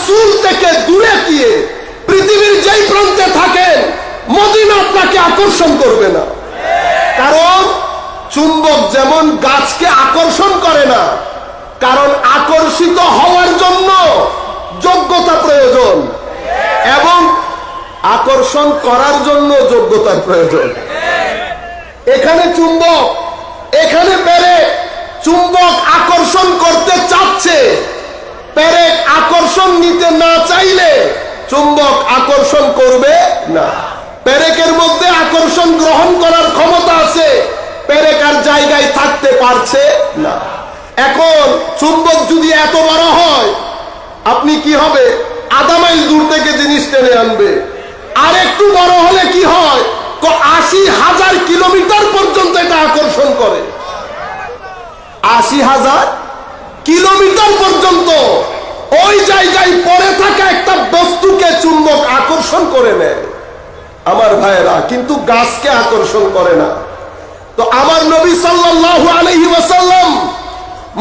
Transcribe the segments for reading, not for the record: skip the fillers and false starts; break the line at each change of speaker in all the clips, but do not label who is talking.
রাসূল থেকে দূরে গিয়ে পৃথিবীর যেই প্রান্তে থাকেন মদিনা আপনাকে আকর্ষণ করবে না। কারণ চুম্বক যেমন গাছকে আকর্ষণ করে না, কারণ আকর্ষিত হওয়ার জন্য যোগ্যতা প্রয়োজন এবং আকর্ষণ করার জন্য যোগ্যতার প্রয়োজন। এখানে চুম্বক, এখানে পেরেক। চুম্বক আকর্ষণ করতে চাচ্ছে, পেরেক আকর্ষণ নিতে না চাইলে চুম্বক আকর্ষণ করবে না। পেরেকের মধ্যে আকর্ষণ গ্রহণ করার ক্ষমতা আছে, পেরেক আর জায়গায় থাকতে পারছে না। এখন চুম্বক যদি এত বড় হয়, আপনি কি হবে? আধা মাইল দূর থেকে জিনিস টেনে আনবে। আর একটু বড় হলে কি হয়? ৮০,০০০ কিলোমিটার পর্যন্ত এটা আকর্ষণ করে। ৮০,০০০ কিলোমিটার পর্যন্ত ওই জায়গায় পড়ে থাকা একটা বস্তুকে চুম্বক আকর্ষণ করে নেয় আমার ভাইয়েরা, কিন্তু গাছকে আকর্ষণ করে না। তো আমার নবী সাল্লাল্লাহু আলাইহি ওয়াসাল্লাম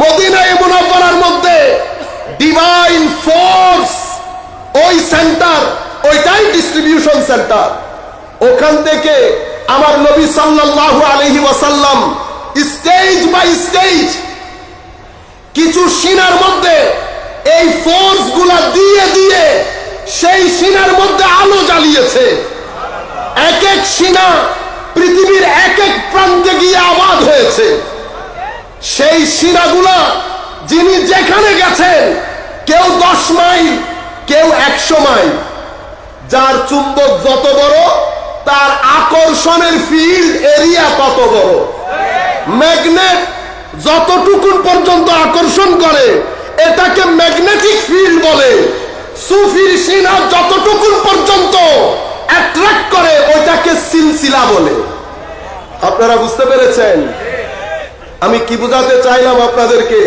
মদিনায়ে মুনাওয়ারার মধ্যে ডিভাইন ফোর্স, ওই সেন্টার, ওইটাই ডিস্ট্রিবিউশন সেন্টার। ওখান থেকে আমার নবী সাল্লাল্লাহু আলাইহি ওয়াসাল্লাম স্টেজ বাই স্টেজ কিছু সিনার মধ্যে এই ফোর্স গুলা দিয়ে দিয়ে সেই সিনার মধ্যে আলো জ্বালিয়েছে। এক এক সিনা পৃথিবীর এক এক প্রান্তে গিয়ে আবাদ হয়েছে। সেই সিনাগুলা যিনি যেখানে গেছেন, কেউ 10 মাইল, কেউ 100 মাইল। যার চুম্বক যত বড় তার আকর্ষণের ফিল্ড এরিয়া তত বড়। ম্যাগনেট যতটুকুন পর্যন্ত আকর্ষণ করে এটাকে ম্যাগনেটিক ফিল্ড বলে। সুফির সিনা যতটুকুন পর্যন্ত অ্যাট্রাক্ট করে ওইটাকে সিলসিলা বলে। আপনারা বুঝতে পেরেছেন আমি কি বোঝাতে চাইলাম আপনাদেরকে?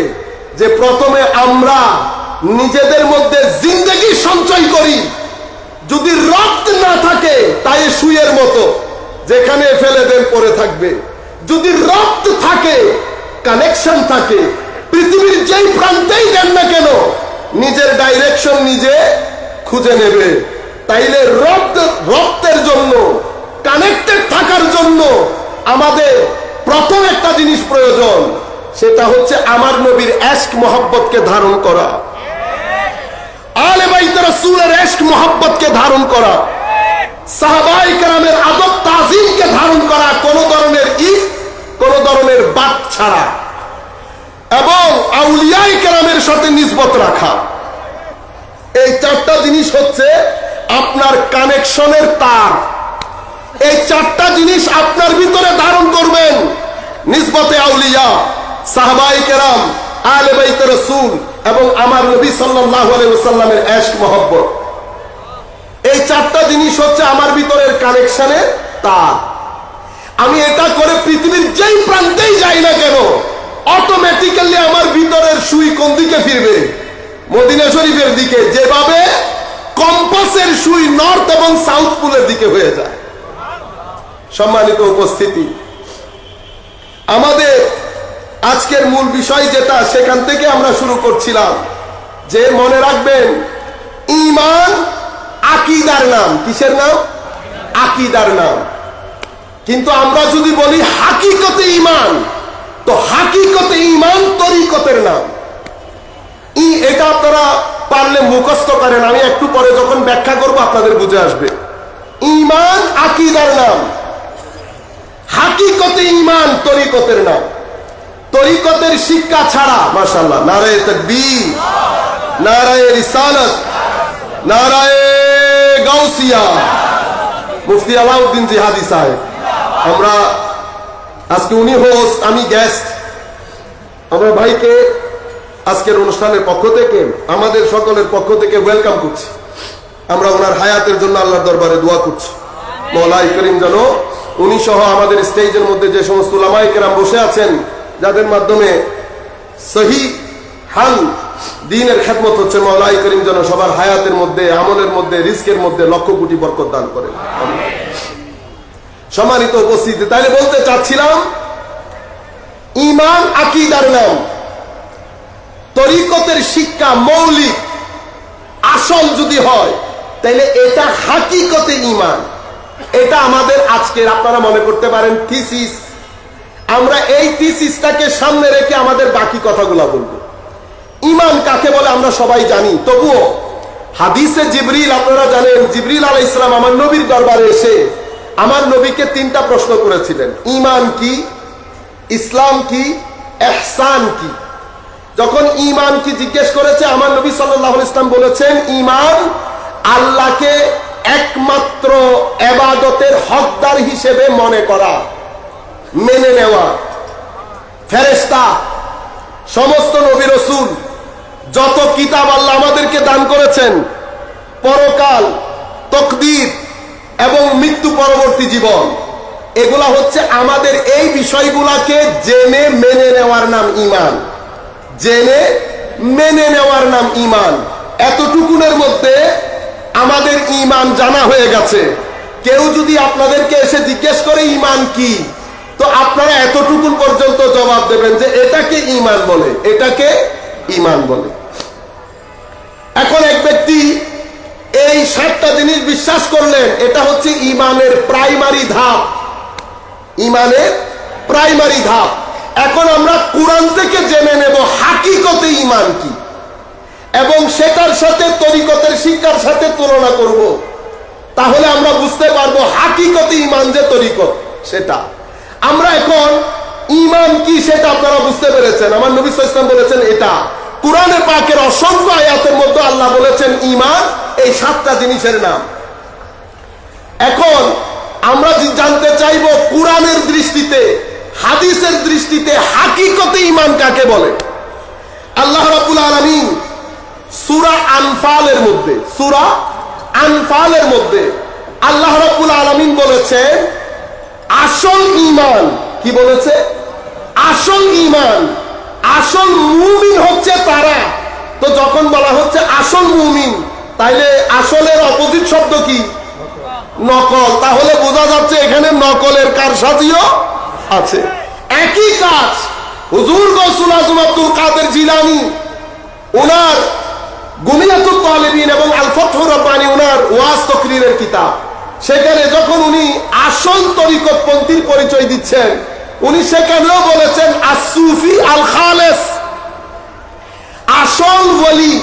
যে প্রথমে আমরা নিজেদের মধ্যে জিন্দেগি সঞ্চয় করি। যদি রক্ত না থাকে তাই সুইয়ের মতো যেখানে ফেলে দেন পড়ে থাকবে। যদি রক্ত থাকে, কানেকশন থাকে, পৃথিবীর যেই প্রান্তেই দেন না কেন নিজের ডাইরেকশন নিজে খুঁজে নেবে। তাইলে রক্তের জন্য, কানেক্টেড থাকার জন্য আমাদের প্রথম একটা জিনিস প্রয়োজন, সেটা হচ্ছে আমার নবীর ইশক মোহাব্বতকে ধারণ করা, আলে বাইত রাসূলের ইশক মোহাব্বতকে ধারণ করা, সাহাবায়ে কেরামের আদব তাজিমকে ধারণ করা, কোন ধরনের কোন ধরনের বাদ ছাড়া, এবং আউলিয়ায়ে কেরামের সাথে নিসবত রাখা। এই চারটা জিনিস হচ্ছে আপনার কানেকশনের তার। এই চারটা জিনিস আপনার ভিতরে ধারণ করবেন। নিসবতে আউলিয়া, সাহাবায়ে কেরাম, আলে বাইত রাসূল এবং আমার নবী সাল্লাল্লাহু আলাইহি ওয়াসাল্লামের ইশক মহব্বত। এই চারটা জিনিস হচ্ছে আমার ভিতরের কানেকশনের তার। আমি এটা করে পৃথিবীর যেই প্রান্তেই যাই না কেন অটোমেটিক্যালি আমার ভিতরের সুই কোন দিকে ফিরবে? মদিনা শরীফের দিকে। যেভাবে কম্পাসের সুই নর্থ এবং সাউথ পোলের দিকে হয়ে যায়। সম্মানিত উপস্থিতি, আমাদের আজকের মূল বিষয় যেটা, সেখান থেকে আমরা শুরু করছিলাম যে মনে রাখবেন ঈমান আকীদার নাম। কিসের নাম? আকীদার নাম। কিন্তু আমরা যদি বলি হাকিকতে ঈমান, তো হাকিকতে ঈমান তরিকতের নাম। এটা আপনারা পারলে মুখস্থ করেন, আমি একটু পরে যখন ব্যাখ্যা করব আপনাদের বুঝে আসবে। ঈমান আকীদার নাম, হাকিকতে ঈমান তরিকতের নাম। তরিকতের শিক্ষা ছাড়া, মাশাআল্লাহ, নারায়ে তাকবীর, নারায়ে রিসালাত, নারায়ে গাউসিয়া, মুফতি আলাউদ্দিন জিহাদি সাহেব। আমরা আজকে উনি হোস্ট, আমি গেস্ট। আমরা ভাইকে আজকের অনুষ্ঠানের পক্ষ থেকে, আমাদের সকলের পক্ষ থেকে ওয়েলকাম করছি। আমরা ওনার হায়াতের জন্য আল্লাহর দরবারে দোয়া করছি। মওলাই করিম যেন উনি সহ আমাদের স্টেজের মধ্যে যে সমস্ত উলামায়ে কেরাম বসে আছেন, যাদের মাধ্যমে সহি হাল দ্বীনের খেদমত হচ্ছে, মওলাই করিম যেন সবার হায়াতের মধ্যে, আমলের মধ্যে, রিজকের মধ্যে লক্ষ কোটি বরকত দান করেন। সম্মানিত উপস্থিতি, তাইলে বলতে চাচ্ছিলাম ঈমান আকীদার নাম। তরিকতের শিক্ষা মৌলিক, আসল যদি হয় তাহলে এটা হাকিকতে ঈমান। এটা আমাদের আজকের আপনারা মনে করতে পারেন থিসিস। আমরা এই থিসিসটাকে সামনে রেখে আমাদের বাকি কথাগুলো বলবো। ঈমান কাকে বলে আমরা সবাই জানি, তবুও হাদিসে জিবরিল, আপনারা জানেন জিবরিল আলাইহিস সালাম আমার নবীর দরবারে এসে আমার নবীকে 3টা প্রশ্ন করেছিলেন, ঈমান কি, ইসলাম কি, ইহসান কি। যখন ঈমান কি জিজ্ঞেস করেছে, আমার নবী সাল্লাল্লাহু আলাইহি ওয়াসাল্লাম বলেছেন, ঈমান আল্লাহকে একমাত্র ইবাদতের হকদার হিসেবে মনে করা, মেনে নেওয়া। ফেরেশতা, সমস্ত নবী রাসূল, যত কিতাব আল্লাহ আমাদেরকে দান করেছেন, পরকাল, তাকদীর এবং মৃত্যু পরবর্তী জীবন, এগুলা হচ্ছে আমাদের এই বিষয়গুলাকে জেনে মেনে নেওয়ার নাম ঈমান। জেনে মেনে নেওয়ার নাম ঈমান। এতটুকুনের মধ্যে আমাদের ঈমান জানা হয়ে গেছে। কেউ যদি আপনাদেরকে এসে জিজ্ঞেস করে ঈমান কি, তো আপনারা এতটুকুন পর্যন্ত জবাব দেবেন যে এটাকে ঈমান বলে, এটাকে ঈমান বলে। এখন এক ব্যক্তি এই 7টা জিনিস বিশ্বাস করলেন, এটা হচ্ছে ঈমানের প্রাইমারি ধাপ। ঈমানের প্রাইমারি ধাপ। এখন আমরা কোরআন থেকে জেনে নেব হাকিকতে ঈমান কি, এবং সেটার সাথে তরিকতের শিক্ষার সাথে তুলনা করব। তাহলে আমরা বুঝতে পারবো হাকিকতে ঈমান যে তরিকত সেটা। আমরা এখন ঈমান কি সেটা আপনারা বুঝতে পেরেছেন। আমার নবী সাল্লাল্লাহু আলাইহি ওয়াসাল্লাম বলেছেন এটা। কুরআনে পাকের অসংখ্য আয়াতের মধ্যে আল্লাহ বলেছেন ঈমান এই 7টা জিনিসের নাম। এখন আমরা জানতে চাইবো কুরআনের দৃষ্টিতে, হাদিসের দৃষ্টিতে হাকিকতে ঈমান কাকে বলে। আল্লাহ রাব্বুল আলামিন সূরা আনফালের মধ্যে আল্লাহ রাব্বুল আলামিন বলেছেন আসল ঈমান কি বলেছে? আসল ঈমান, আসল মুমিন হচ্ছে তারা। তো যখন বলা হচ্ছে আসল মুমিন, তাইলে আসলের অপোজিট শব্দ কি? নকল। তাহলে বোঝা যাচ্ছে এখানে নকলের কারসাজিও আছে। একই কাজ হুজুর গৌসুল আজম আব্দুল কাদের জিলানী ওনার গুনিয়াতুত তালিবিন এবং আল ফাতহুর রাব্বানী ওনার ওয়াজ তাকরীরের কিতাব, সেখানে যখন উনি আসল তরিকতপন্থীর পরিচয় দিচ্ছেন, উনি সেখানেও বলেছেন আসুফি আল খালেস, আসল ওলি,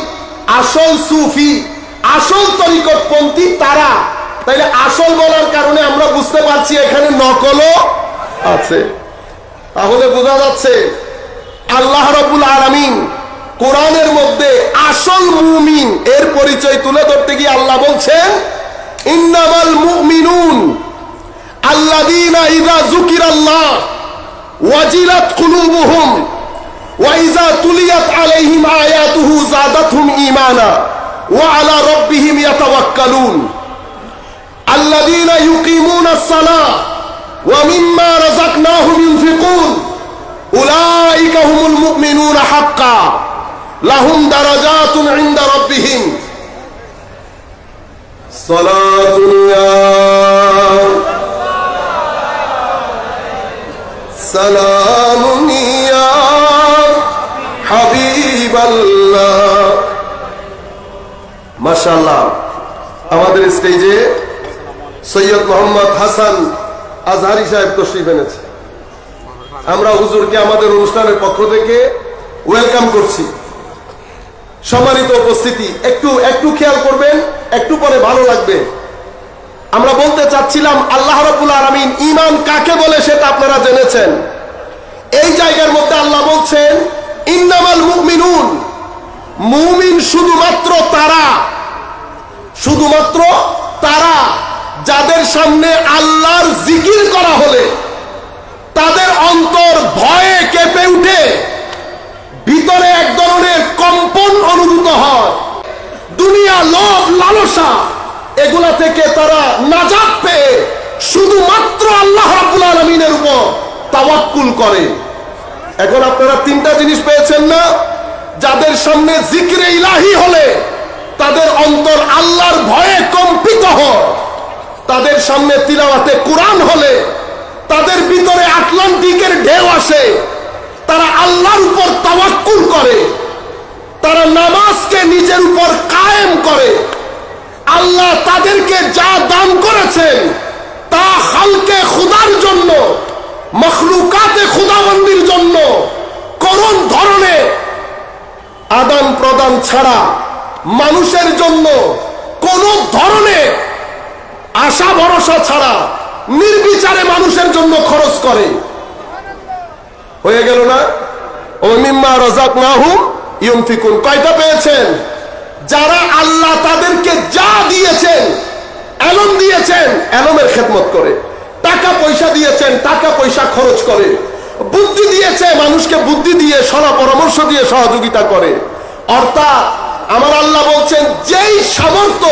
আসল সুফি, আসল তরিকতপন্থী তারা। তাইলে আসল বলার কারণে আমরা বুঝতে পারছি এখানে নকলও আছে। তাহলে বোঝা যাচ্ছে আল্লাহ রাব্বুল আলামিন কোরআনের মধ্যে আসল মুমিন এর পরিচয় তুলে ধরতে গিয়ে আল্লাহ বলছেন ইন্নামাল মুমিনুন আল্লাযীনা ইযা যুকিরাল্লাহ ওয়াজিলাত কুলুবুহুম ওয়া ইযা তুলিয়াত আলাইহিম আয়াতুহু যাদাতহুম ঈমানা ওয়া আলা রাব্বিহিম ইয়াতাওয়াক্কালুন আল্লাযীনা ইউকিমুনাস সালাহ ওয়া মিম্মা রাযাকনাহুম ইউনফিকুন উলাইকা হুমুল মুমিনুনা হাক্কান লাহুম দারাজাতুন ইনদা রাব্বিহিম সালাতুন ইয়া সালামুন ইয়া হাবিবাল্লাহ। মাশাআল্লাহ, আমাদের স্টেজে সৈয়দ মোহাম্মদ হাসান আজহারি সাহেব তশরিফ এনেছে। আমরা হুজুরকে আমাদের অনুষ্ঠানের পক্ষ থেকে ওয়েলকাম করছি। সম্মানিত উপস্থিতি, একটু খেয়াল করবেন, একটু পরে ভালো লাগবে। আমরা বলতে চাচ্ছিলাম আল্লাহ রাব্বুল আলামিন ঈমান কাকে বলে সেটা আপনারা জেনেছেন। এই জায়গার মধ্যে আল্লাহ বলছেন ইন্নামাল মুমিনুন, মুমিন শুধুমাত্র তারা যাদের সামনে আল্লাহর জিকির করা হলে তাদের অন্তর ভয়ে কেঁপে উঠে, ভিতরে এক ধরনের কম্পন অনুভূত হয়, দুনিয়া, লোভ, লালসা এগুলা থেকে তারা নাজাত পেয়ে শুধুমাত্র আল্লাহ রাব্বুল আলামিনের উপর তাওয়াক্কুল করে। এখন আপনারা 3টা জিনিস পেয়েছেন না? যাদের সামনে জিকরে ইলাহি হলে তাদের অন্তর আল্লাহর ভয়ে কম্পিত হয়, তাদের সামনে তিলাওয়াতে কুরআন হলে তাদের ভিতরে আটলান্টিকের ঢেউ আসে, তারা আল্লাহর উপর তাওয়াক্কুল করে, তারা নামাজ নামাজকে নিজের উপর কায়েম করে, আল্লাহ তাদেরকে যা দান করেছেন তা খালকে খুদার জন্য, মখলুকাতে খুদাবন্দির জন্য করুণ ধরনের আদান প্রদান ছাড়া মানুষের জন্য কোন ধরনের আশা ভরসা ছাড়া নির্বিচারে মানুষের জন্য খরচ করে। হয়ে গেল না? ও মিম্মা রাযাকনাহুম ইউনফিকুন। কয়টা পেয়েছেন? যারা আল্লাহ তাদেরকে যা দিয়েছেন, এলম দিয়েছেন, এলমের খেদমত করে, টাকা পয়সা দিয়েছেন, টাকা পয়সা খরচ করে, বুদ্ধি দিয়েছে, মানুষকে বুদ্ধি দিয়ে সলা পরামর্শ দিয়ে সহযোগিতা করে। অর্থাৎ আমার আল্লাহ বলছেন যেই সামর্থ্য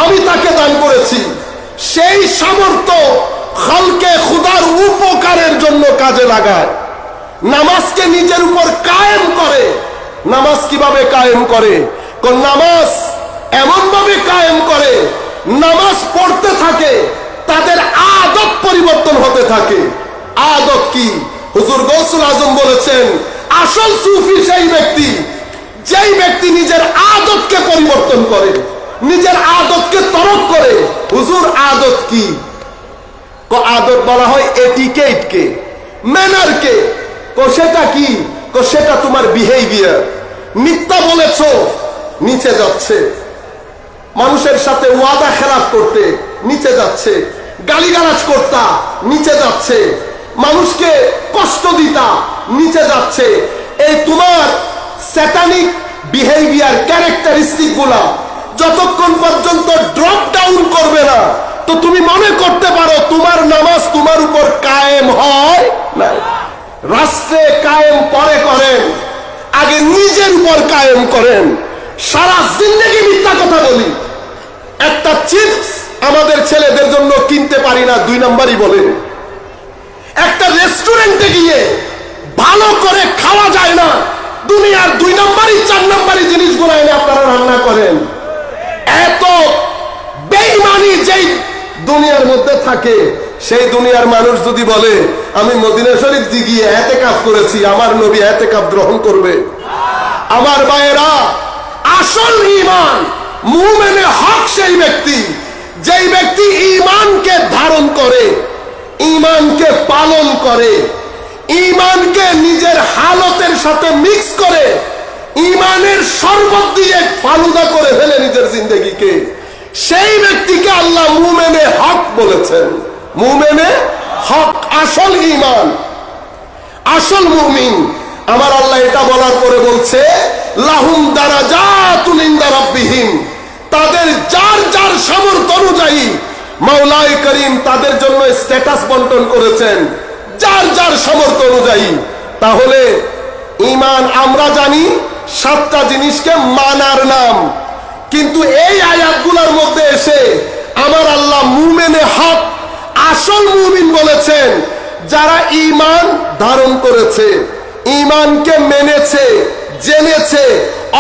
আমি তাকে দান করেছি সেই সামর্থ্য খালকে খুদার উপকারের জন্য কাজে লাগায়। নামাজকে নিজের উপর কায়েম করে। নামাজ কিভাবে কায়েম করে? কোন নামাজ এমন ভাবে কায়েম করে, নামাজ পড়তে থাকে তাদের আদত পরিবর্তন হতে থাকে। আদত কি? হুজুর গৌসুল আজম বলেছেন আসল সুফি সেই ব্যক্তি যেই ব্যক্তি নিজের আদতকে পরিবর্তন করে, নিজের আদতকে তরক করে। হুজুর আদত কি? আদত বলা হয় এটিকেটকে, ম্যানারকে। সেটা কি? সেটা তোমার বিহেভিয়ার। মিথ্যা বলেছো, নিচে যাচ্ছে। মানুষের সাথে ওয়াদা খেলাফ করতে, নিচে যাচ্ছে। গালিগালাজ করতা, নিচে যাচ্ছে। মানুষকে কষ্ট দিতা, নিচে যাচ্ছে। এই তোমার স্যাটানিক বিহেভিয়ার, ক্যারেক্টারিস্টিক গুলা যতক্ষণ পর্যন্ত ড্রপ ডাউন করবে না, তো তুমি মনে করতে পারো তোমার নামাজ তোমার উপর কায়েম হয় না। রাষ্ট্রে কায়েম পরে করেন, আগে নিজের উপর কায়েম করেন। সারা জিন্দেগি মিথ্যা কথা বলি, একটা চিপস আমাদের ছেলেদের জন্য কিনতে পারি না, 2 নাম্বারই বলে। একটা রেস্টুরেন্টে গিয়ে ভালো করে খাওয়া যায় না, দুনিয়ার 2 নাম্বারই 4 নাম্বারই জিনিসগুলো এনে আপনারা রান্না করেন। এত বেঈমানি যেই দুনিয়ার মধ্যে থাকে, সেই দুনিয়ার মানুষ যদি বলে আমি মদিনা শরীফ গিয়ে ইতিকাফ করেছি, আমার নবী ইতিকাফ গ্রহণ করবে? আমার ভাইয়েরা, আসল ঈমান মুমিনে হক সেই ব্যক্তি যেই ব্যক্তি ঈমানকে ধারণ করে, ঈমানকে পালন করে, ঈমানকে নিজের হালতের সাথে মিক্স করে, ঈমানের শরবত দিয়ে ফালুদা করে ফেলে নিজের জিন্দেগিকে। সেই ব্যক্তিকে আল্লাহ মুমিনে হক বলেছেন। মুমিনে হক, আসল ঈমান, আসল মুমিন। আমার আল্লাহ এটা বলার পরে বলছে লাহুম দারাজাতুন ইনদা রাব্বিহিম, তাদের যার যার সামর্থ্য অনুযায়ী মাওলায়ে করিম তাদের জন্য স্ট্যাটাস বন্টন করেছেন, যার যার সামর্থ্য অনুযায়ী। তাহলে ঈমান আমরা জানি 7টা জিনিসকে মানার নাম, কিন্তু এই আয়াতগুলোর মধ্যে এসে আমার আল্লাহ মুমিনে হক, আসল মুমিন বলেছেন যারা ঈমান ধারণ করেছে, ঈমানকে মেনেছে, জেনেছে,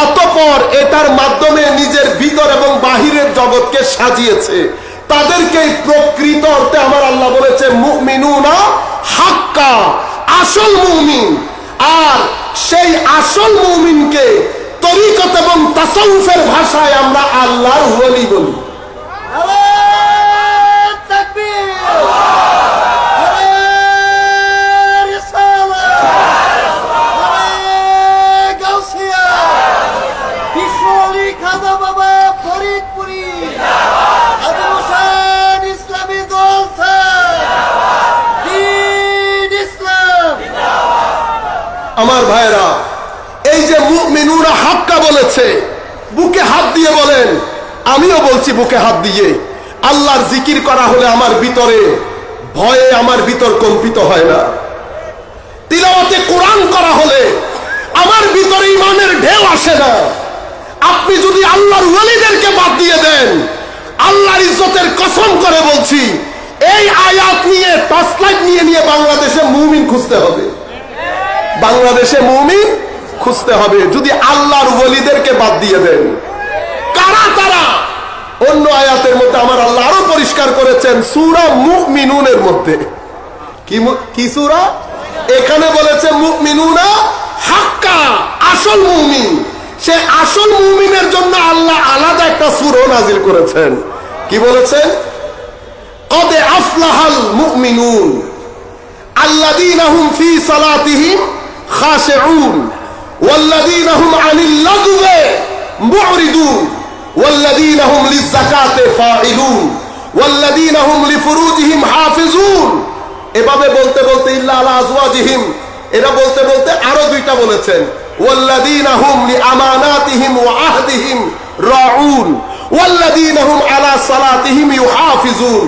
অতঃপর এটার মাধ্যমে নিজের ভিতর এবং বাহিরের জগৎকে সাজিয়েছে, তাদেরকেই প্রকৃত অর্থে আমার আল্লাহ বলেছে মুমিনুনা হাক্কা, আসল মুমিন। আর সেই আসল মুমিনকে তরিকত এবং তাসাউফের ভাষায় আমরা আল্লাহর ওলি বলি। আমার ভাইরা, এই যে মুমিনুনা হাক্কা বলেছে, বুকে হাত দিয়ে বলেন, আমিও বলছি বুকে হাত দিয়ে, আল্লাহর জিকির করা হলে আমার ভিতরে ভয়ে আমার ভিতর কম্পিত হয় না। তিলাওয়াতে কোরআন করা হলে আমার ভিতরে ঈমানের ঢেউ আসে না। আপনি যদি আল্লাহর ওলিদেরকে বাদ দিয়ে দেন, আল্লাহর ইজ্জতের কসম করে বলছি, এই আয়াত নিয়ে টর্চলাইট নিয়ে বাংলাদেশে মুমিন খুঁজতে হবে। বাংলাদেশে মুমিন খুঁজতে হবে যদি আল্লাহর ওলিদেরকে বাদ দিয়ে দেন। কারা তারা? অন্য আয়াতের মধ্যে আমার আল্লাহ আরো পরিষ্কার করেছেন, সূরা মুমিনুনের মধ্যে। কি সূরা? এখানে বলেছে মুমিনুনা হাক্কা, আসল মুমিন। সে আসল আসল মুমিনের জন্য আল্লাহ আলাদা একটা সূরা নাজিল করেছেন। কি বলেছেন? কদ আফলাহাল মুমিনুন আল্লাযীনা হুম ফী সালাতিহিম খাশিউন ওয়াল্লাযীনা হুম আনিল লাগwi মুরিদুন ওয়াল্লাযীনা হুম লিয-যাকাতি ফাইলুন ওয়াল্লাযীনা হুম লিফুরুজিহিম হাফিজুন। এভাবে বলতে বলতে ইল্লা আলা আজওয়াজিহিম, এরা বলতে বলতে আরো দুইটা বলেছেন, ওয়াল্লাযীনা হুম লিআমানাতিহিম ওয়া আহদিহিম রাউন ওয়াল্লাযীনা হুম আলা সালাতিহিম ইউহাফিজুন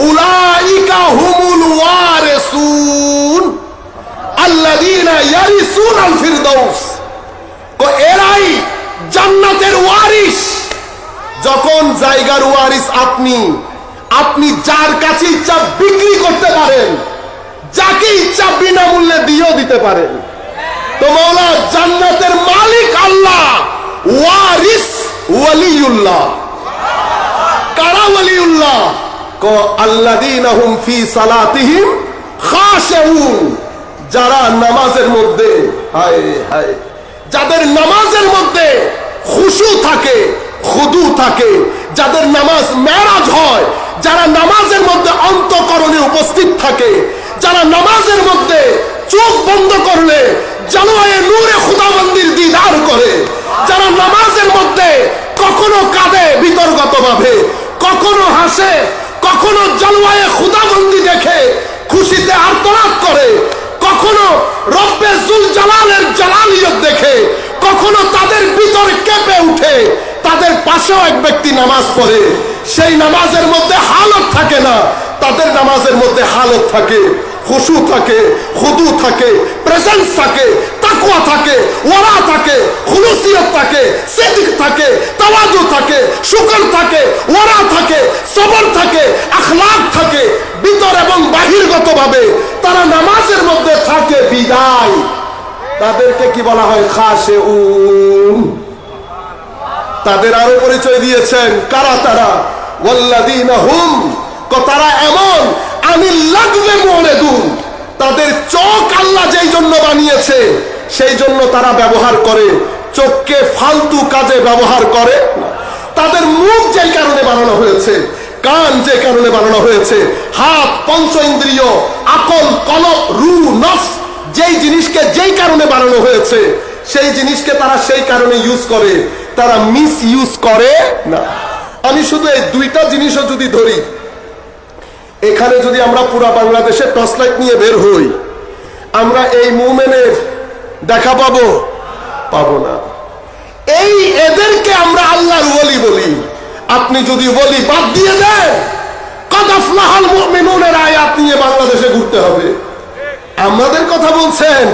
উলাইকা হুমুল ওয়ারিসুন আল্লাযীনা ইয়ারিসুনাল ফিরদাউস। এরাই জান্নাতের ওয়ারিস। যখন জায়গার ওয়ারিস আপনি, আপনি যার কাছে ইচ্ছা বিক্রি করতে পারেন, যাকে ইচ্ছা বিনামূল্যে দিয়েও দিতে পারেন। তো মাওলা জান্নাতের মালিক আল্লাহ, ওয়ারিস ওয়ালিউল্লাহ। কারা ওয়ালিউল্লাহ? আল্লাযীনা হুম ফী সালাতিহিম খাশিউন, যারা নামাজের মধ্যে, হায় হায়, যাদের নামাজের মধ্যে খুশু থাকে, খুদু থাকে, যাদের নামাজ মেরাজ হয়, যারা নামাজের মধ্যে অন্তঃকরণে উপস্থিত থাকে, যারা নামাজের মধ্যে চোখ বন্ধ করলে জালওয়ায়ে নূরে খুদাবন্দির দিদার করে, যারা নামাজের মধ্যে কখনো কাঁদে বিতর্কতভাবে, কখনো হাসে, কখনো জালওয়ায়ে খুদাবন্দি দেখে খুশিতে আর্তনাদ করে, কখনো রব্বে জুল জালালের জালালিয়ত দেখে, কখনো তাদের ভিতর কেঁপে উঠে, তাদের পাশেও এক ব্যক্তি নামাজ পড়ে, সেই নামাজের মধ্যে হালত থাকে না, তাদের নামাজের মধ্যে হালত থাকে, খুশু থাকে, খুদু থাকে, প্রেজেন্স থাকে, তাকওয়া থাকে, ওয়ারা থাকে, খুলুসিয়ত থাকে, সিদক থাকে, তাওয়াজু থাকে, শুকর থাকে, ওয়ারা থাকে, সবর থাকে, আখলাক থাকে, ভিতর এবং বাহিরগতভাবে তারা নামাজের মধ্যে থাকে বিদায়। তাদেরকে কি বলা হয়? খাশিউন। তাদের আরো পরিচয় দিয়েছেন, কারা তারা? ওয়াল্লাযীনা হুম, তারা এমন আনিল লাগwi মুরিদুন, তাদের চোখ আল্লাহ যেই জন্য বানিয়েছে সেই জন্য তারা ব্যবহার করে, চোখকে ফালতু কাজে ব্যবহার করে না। তাদের মুখ যেই কারণে বানানো হয়েছে, কান যে কারণে বানানো হয়েছে, হাত, পঞ্চ ইন্দ্রিয়, আকল, কলব, রূহ, নফস, যেই জিনিসকে যেই কারণে বানানো হয়েছে সেই জিনিসকে তারা সেই কারণে ইউজ করে, তারা মিস ইউজ করে না। আমি শুধু এই দুইটা জিনিসও যদি ধরি, এখানে যদি আমরা পুরা বাংলাদেশে টর্চ লাইট নিয়ে বের হই, আমরা এই মুমিনের দেখা পাবো? পাবো না। এই এদেরকে আমরা আল্লাহর ওলি বলি। আপনি যদি ওলি বাদ দিয়ে দেন, কদ আফলাহাল মুমিনুনের আয়াত নিয়ে বাংলাদেশে ঘুরতে হবে। আমাদের কথা বলছেন,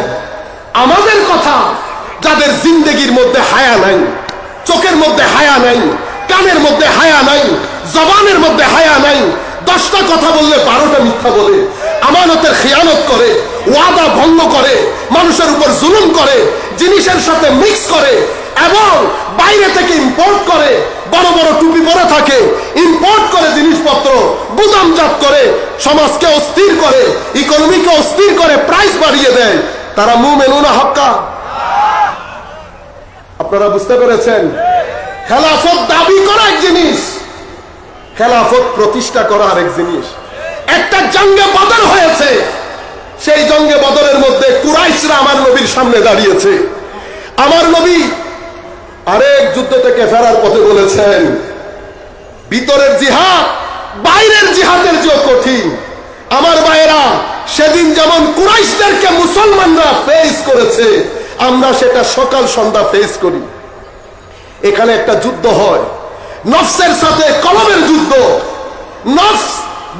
আমাদের কথা, যাদের জিন্দেগির মধ্যে হায়া নাই, চোখের মধ্যে হায়া নাই, কানের মধ্যে হায়া নাই, জবানের মধ্যে হায়া নাই, 10টা কথা বললে 12টা মিথ্যা বলে, আমানতের খিয়ানত করে, ওয়াদা ভঙ্গ করে, মানুষের উপর জুলুম করে, জিনিসের সাথে মিক্স করে, এবং বাইরে থেকে ইম্পোর্ট করে, বড় বড় টুপি পরে থাকে, ইম্পোর্ট করে জিনিসপত্র, গুদামজাত করে, সমাজকে অস্থির করে, ইকোনমিকে অস্থির করে, প্রাইস বাড়িয়ে দেয়। তারা মুমিনুনা হাক্কা। আপনারা বুঝতে পেরেছেন? খেলাফত দাবি করা এক জিনিস, খেলাফত প্রতিষ্ঠা করা আরেক জিনিস। একটা জঙ্গে বদর হয়েছে, সেই জঙ্গে বদরের মধ্যে কুরাইশরা আমার নবীর সামনে দাঁড়িয়েছে। আমার নবী আরেক যুদ্ধ থেকে ফেরার পথে বলেছেন, ভিতরের জিহাদ বাইরের জিহাদের চেয়ে কঠিন। আমার ভাইয়েরা, সেদিন যেমন কুরাইশদেরকে মুসলমানরা ফেস করেছে, আমরা সেটা সকাল সন্ধ্যা ফেস করি। এখানে একটা যুদ্ধ হয়, নফসের সাথে কলমের যুদ্ধ। নফস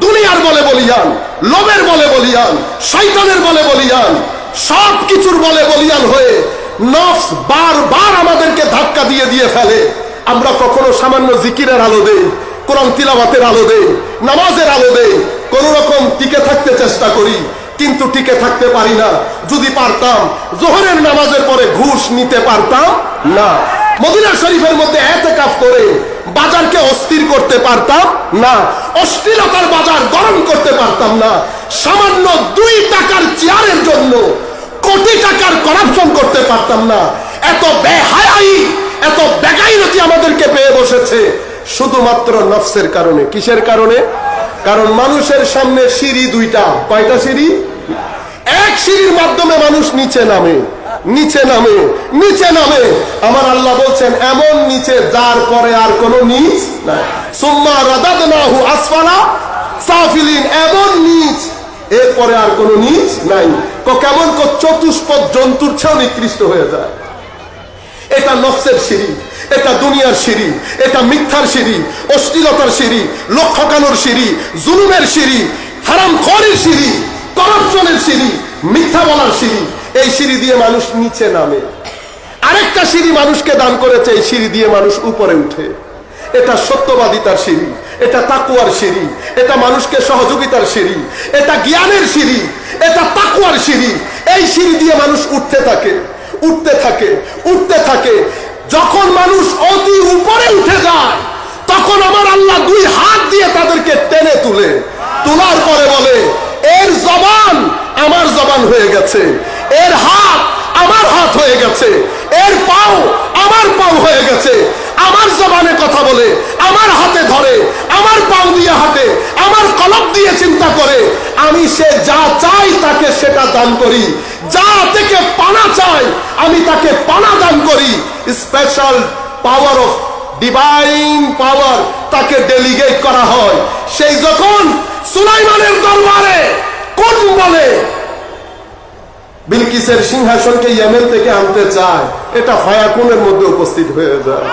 দুনিয়ার বলে বলিয়ান, লোভের বলে বলিয়ান, শয়তানের বলে বলিয়ান, সব কিছুর বলে বলিয়ান হয়ে নফস বারবার আমাদেরকে ধাক্কা দিয়ে দিয়ে ফেলে। আমরা কখনো সামান্য জিকিরের আলো দেই, কোরআন তিলাওয়াতের আলো দেই, নামাজের আলো দেই, কোন রকম টিকে থাকতে চেষ্টা করি, কিন্তু টিকে থাকতে পারি না। যদি পারতাম জোহরের নামাজের পরে ঘুষ নিতে পারতাম না, মদিনা শরীফের মধ্যে ইতিকাফ করে বাজারকে অস্থির করতে পারতাম না, অশ্লীলতার বাজার গরম করতে পারতাম না, সামান্য 2 টাকার চেয়ারের জন্য কোটি টাকার করাপশন করতে পারতাম না। এত বেহায়াই, এত করেছে শুধুমাত্র নফসের কারণে। কিসের কারণে? কারণ মানুষের সামনে সিঁড়ি দুইটা। কয়টা সিঁড়ি? এক সিঁড়ির মাধ্যমে মানুষ নিচে নামে, নিচে নামে, নিচে নামে। আমার আল্লাহ বলছেন এমন নিচে যার পরে আর কোনো নিচ নাই। সুম্মা রাদাদনাহু আসফালা সাফিলিন, এমন নিচ এরপরে আর কোনো নিচ নাই। কেমন চতুষ্পদ জন্তুর চেয়েও নিকৃষ্ট হয়ে যায়। এটা নফসের সিঁড়ি, এটা দুনিয়ার সিঁড়ি, এটা মিথ্যার সিঁড়ি, অশ্লীলতার সিঁড়ি, লোক ঠকানোর সিঁড়ি, জুলুমের সিঁড়ি, হারামখোরির সিঁড়ি, করাপশনের সিঁড়ি, মিথ্যা বলার সিঁড়ি। এই সিঁড়ি দিয়ে মানুষ নিচে নামে। আরেকটা সিঁড়ি মানুষকে দান করেছে, এই সিঁড়ি দিয়ে মানুষ উপরে উঠে। এটা সত্যবাদিতার সিঁড়ি, এটা তাকওয়ার সিঁড়ি, এটা মানুষকে সহযোগিতার সিঁড়ি, এটা জ্ঞানের সিঁড়ি, এটা তাকওয়ার সিঁড়ি। এই সিঁড়ি দিয়ে মানুষ উঠতে থাকে, উঠতে থাকে, উঠতে থাকে। যখন মানুষ অতি উপরে উঠে যায় তখন আমার আল্লাহ দুই হাত দিয়ে তাদেরকে টেনে তুলে, তোলার পরে বলে এর জবান আমার জবান হয়ে গেছে, এর হাত আমার হাত হয়ে গেছে, এর পাও আমার পাও হয়ে গেছে। আমার জবানে কথা বলে, আমার হাতে ধরে, আমার পাও দিয়ে হাঁটে, আমার কলব দিয়ে চিন্তা করে। আমি সে যা চাই তাকে সেটা দান করি, যা থেকে পানা চাই আমি তাকে পানা দান করি। স্পেশাল পাওয়ার অফ ডিভাইন পাওয়ার তাকে ডেলিগেট করা হয়। সেই যখন সুলাইমানের দরবারে কোন বলে বিলকিসের সিংহাসনকে ইয়েমেন থেকে আনতে চায়, এটা ফায়াকুনের মধ্যে উপস্থিত হয়ে যায়।